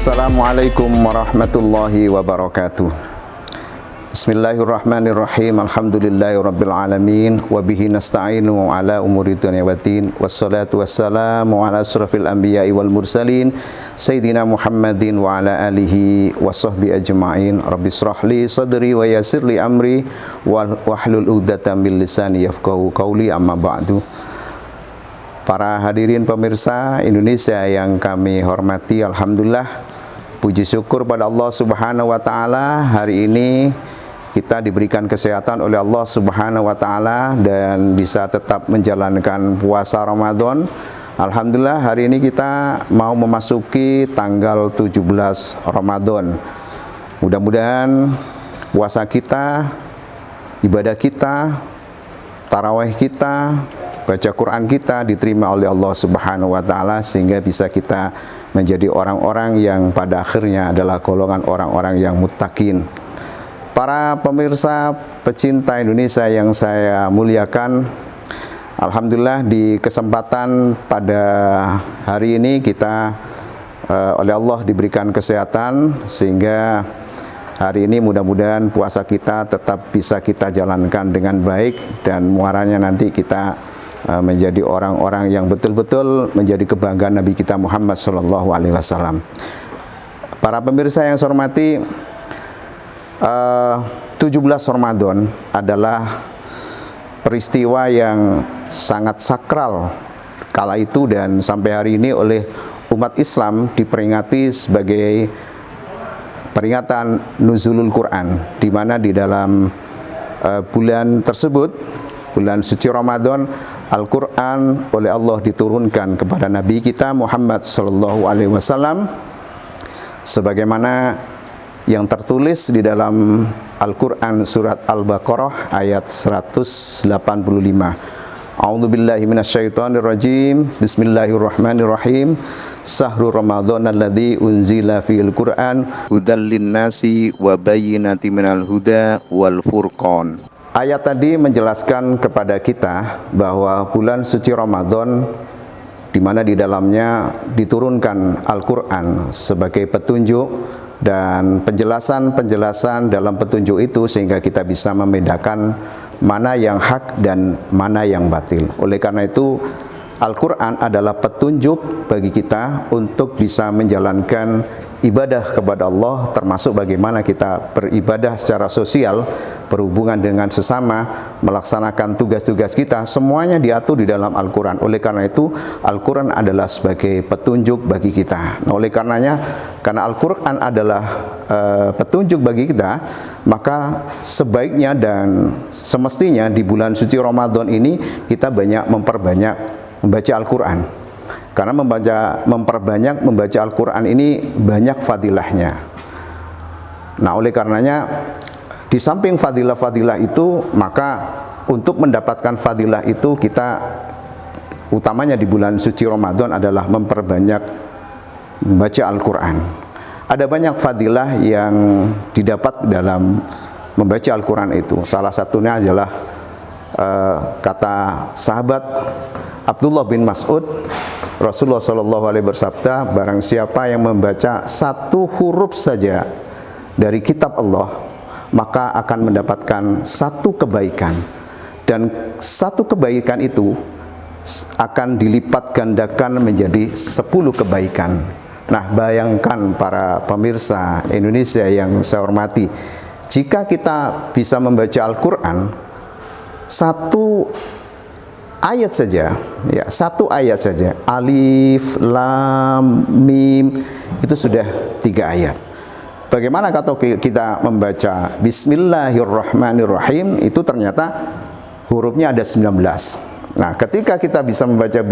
Assalamualaikum warahmatullahi wabarakatuh. Bismillahirrahmanirrahim. Alhamdulillahirabbil alamin wa bihi nasta'inu ala umuri dunya waddin. Wassalatu wassalamu ala asrofil anbiya'i wal mursalin sayyidina Muhammadin wa ala alihi wa sahbihi ajma'in. Rabbi shrah li sadri wa yassir li amri wahlul 'uqdatam min lisani yafqahu qawli, amma ba'du. Para hadirin pemirsa Indonesia yang kami hormati, alhamdulillah, puji syukur pada Allah Subhanahu wa taala, hari ini kita diberikan kesehatan oleh Allah Subhanahu wa taala dan bisa tetap menjalankan puasa Ramadan. Alhamdulillah, hari ini kita mau memasuki tanggal 17 Ramadan. Mudah-mudahan puasa kita, ibadah kita, tarawih kita, baca Quran kita diterima oleh Allah Subhanahu wa taala, sehingga bisa kita menjadi orang-orang yang pada akhirnya adalah golongan orang-orang yang muttaqin. Para pemirsa pecinta Indonesia yang saya muliakan, alhamdulillah di kesempatan pada hari ini kita oleh Allah diberikan kesehatan, sehingga hari ini mudah-mudahan puasa kita tetap bisa kita jalankan dengan baik, dan muaranya nanti kita menjadi orang-orang yang betul-betul menjadi kebanggaan Nabi kita Muhammad SAW. Para pemirsa yang saya hormati, 17 Ramadan adalah peristiwa yang sangat sakral kala itu, dan sampai hari ini oleh umat Islam diperingati sebagai peringatan nuzulul Quran, di mana di dalam bulan tersebut, bulan suci Ramadan, Al-Quran oleh Allah diturunkan kepada Nabi kita Muhammad SAW, sebagaimana yang tertulis di dalam Al-Quran surat Al-Baqarah ayat 185. A'udzubillahi minasyaitonirrajim. Bismillahirrahmanirrahim. Syahrul Ramadan alladzi unzila fil Qur'an hudal linnasi wa bayyinatin minal huda wal furqan. Ayat tadi menjelaskan kepada kita bahwa bulan suci Ramadan, di mana di dalamnya diturunkan Al-Quran sebagai petunjuk dan penjelasan-penjelasan dalam petunjuk itu, sehingga kita bisa membedakan mana yang hak dan mana yang batil. Oleh karena itu, Al-Quran adalah petunjuk bagi kita untuk bisa menjalankan ibadah kepada Allah, termasuk bagaimana kita beribadah secara sosial, berhubungan dengan sesama, melaksanakan tugas-tugas kita, semuanya diatur di dalam Al-Quran. Oleh karena itu, Al-Quran adalah sebagai petunjuk bagi kita. Nah, oleh karenanya, karena Al-Quran adalah petunjuk bagi kita, maka sebaiknya dan semestinya di bulan suci Ramadan ini kita memperbanyak membaca Al-Quran. Karena memperbanyak membaca Al-Quran ini banyak fadilahnya. Nah, oleh karenanya, di samping fadilah-fadilah itu, maka untuk mendapatkan fadilah itu kita utamanya di bulan suci Ramadan adalah memperbanyak membaca Al-Quran. Ada banyak fadilah yang didapat dalam membaca Al-Quran itu. Salah satunya adalah kata sahabat Abdullah bin Mas'ud, Rasulullah SAW bersabda, barang siapa yang membaca satu huruf saja dari kitab Allah, maka akan mendapatkan satu kebaikan, dan satu kebaikan itu akan dilipat gandakan menjadi 10 kebaikan. Nah, bayangkan para pemirsa Indonesia yang saya hormati, jika kita bisa membaca Al-Quran satu ayat saja, ya, satu ayat saja, alif, lam, mim, itu sudah 3 ayat. Bagaimana kalau kita membaca Bismillahirrahmanirrahim, itu ternyata hurufnya ada 19. Nah, ketika kita bisa membaca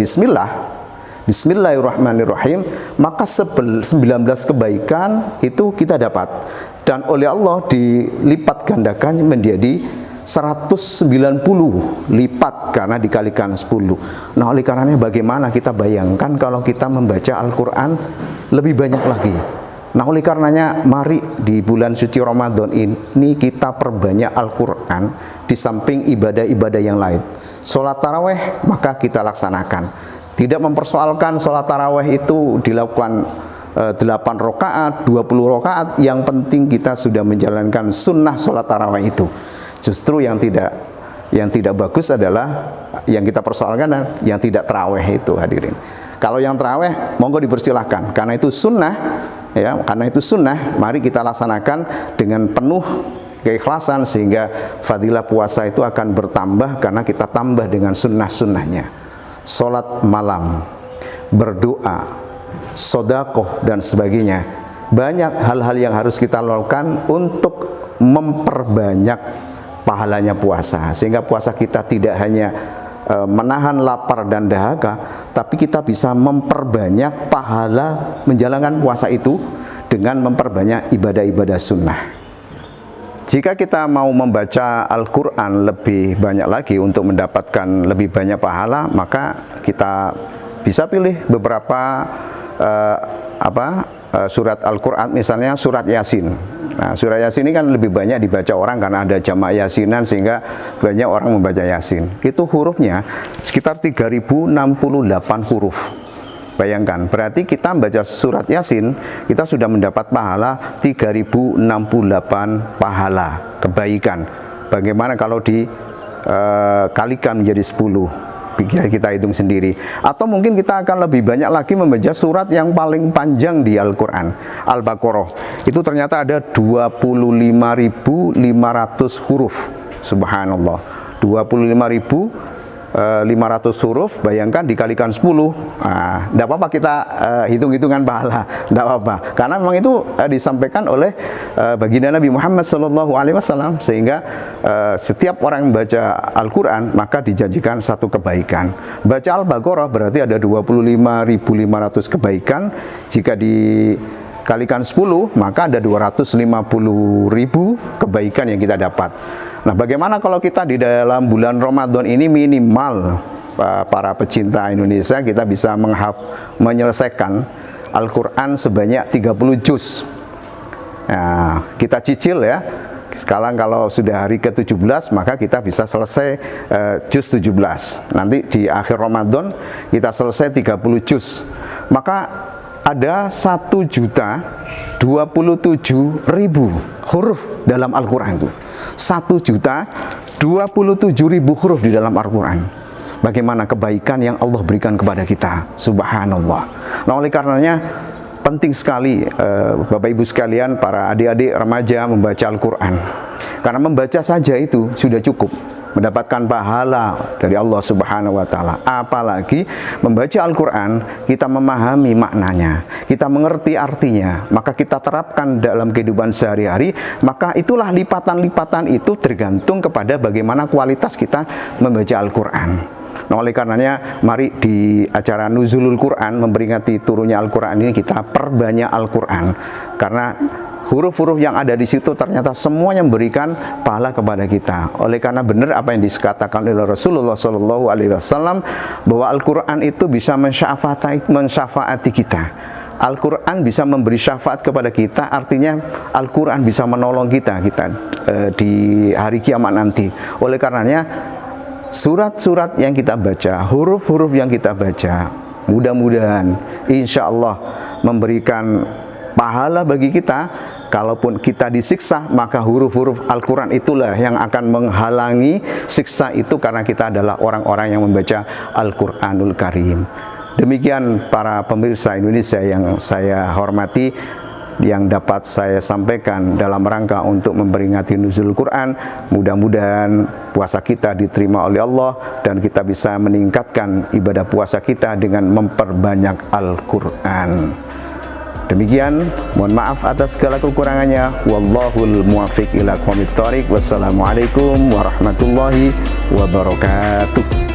Bismillahirrahmanirrahim, maka 19 kebaikan itu kita dapat, dan oleh Allah dilipat gandakan menjadi 190 lipat karena dikalikan 10. Nah, oleh karenanya bagaimana kita bayangkan kalau kita membaca Al-Quran lebih banyak lagi. Nah, oleh karenanya mari di bulan suci Ramadan ini kita perbanyak Al-Quran di samping ibadah-ibadah yang lain. Sholat taraweh maka kita laksanakan. Tidak mempersoalkan sholat taraweh itu dilakukan 8 rakaat, 20 rakaat, yang penting kita sudah menjalankan sunnah sholat tarawih itu. Justru yang tidak bagus adalah yang kita persoalkan yang tidak tarawih itu, hadirin. Kalau yang tarawih monggo dipersilahkan, karena itu sunnah ya, karena itu sunnah, mari kita laksanakan dengan penuh keikhlasan sehingga fadilah puasa itu akan bertambah karena kita tambah dengan sunnah-sunnahnya. Sholat malam, berdoa, sedekah dan sebagainya. Banyak hal-hal yang harus kita lakukan untuk memperbanyak pahalanya puasa, sehingga puasa kita tidak hanya menahan lapar dan dahaga, tapi kita bisa memperbanyak pahala menjalankan puasa itu dengan memperbanyak ibadah-ibadah sunnah. Jika kita mau membaca Al-Quran lebih banyak lagi untuk mendapatkan lebih banyak pahala, maka kita bisa pilih beberapa surat Al-Quran, misalnya surat Yasin. Nah, surat Yasin ini kan lebih banyak dibaca orang karena ada jamaah yasinan, sehingga banyak orang membaca Yasin. Itu hurufnya sekitar 3068 huruf. Bayangkan, berarti kita membaca surat Yasin, kita sudah mendapat pahala 3068 pahala kebaikan. Bagaimana kalau dikalikan menjadi 10? Kita hitung sendiri. Atau mungkin kita akan lebih banyak lagi membaca surat yang paling panjang di Al-Quran, Al-Baqarah. Itu ternyata ada 25.500 huruf. Subhanallah, 25.500 huruf, bayangkan dikalikan 10. Nah, tidak apa-apa kita hitung-hitungan pahala, tidak apa-apa. Karena memang itu disampaikan oleh baginda Nabi Muhammad SAW, sehingga setiap orang membaca Al-Quran maka dijanjikan satu kebaikan. Baca Al-Baqarah berarti ada 25.500 kebaikan. Jika dikalikan 10 maka ada 250.000 kebaikan yang kita dapat. Nah, bagaimana kalau kita di dalam bulan Ramadan ini minimal para pecinta Indonesia kita bisa menyelesaikan Al-Quran sebanyak 30 juz. Nah, kita cicil ya. Sekarang kalau sudah hari ke-17 maka kita bisa selesai juz 17. Nanti di akhir Ramadan kita selesai 30 juz. Maka ada 1.027.000 huruf dalam Al-Quran itu. 1.027.000 huruf di dalam Al-Quran. Bagaimana kebaikan yang Allah berikan kepada kita, subhanallah. Nah, oleh karenanya penting sekali Bapak Ibu sekalian, para adik-adik remaja membaca Al-Quran. Karena membaca saja itu sudah cukup mendapatkan pahala dari Allah Subhanahu wa Ta'ala. Apalagi membaca Al-Quran, kita memahami maknanya, kita mengerti artinya, maka kita terapkan dalam kehidupan sehari-hari. Maka itulah lipatan-lipatan itu tergantung kepada bagaimana kualitas kita membaca Al-Quran. Nah, oleh karenanya mari di acara Nuzulul Quran, memperingati turunnya Al-Quran ini, kita perbanyak Al-Quran. Karena huruf-huruf yang ada di situ ternyata semuanya memberikan pahala kepada kita. Oleh karena benar apa yang dikatakan oleh Rasulullah SAW, bahwa Al-Quran itu bisa mensyafaati kita. Al-Quran bisa memberi syafaat kepada kita, artinya Al-Quran bisa menolong kita di hari kiamat nanti. Oleh karenanya surat-surat yang kita baca, huruf-huruf yang kita baca, mudah-mudahan insya Allah memberikan pahala bagi kita. Kalaupun kita disiksa, maka huruf-huruf Al-Quran itulah yang akan menghalangi siksa itu, karena kita adalah orang-orang yang membaca Al-Quranul Karim. Demikian para pemirsa Indonesia yang saya hormati, yang dapat saya sampaikan dalam rangka untuk memperingati Nuzul Quran. Mudah-mudahan puasa kita diterima oleh Allah dan kita bisa meningkatkan ibadah puasa kita dengan memperbanyak Al-Quran. Demikian, mohon maaf atas segala kekurangannya. Wallahul muwaffiq ila aqwamit thoriq. Wassalamualaikum warahmatullahi wabarakatuh.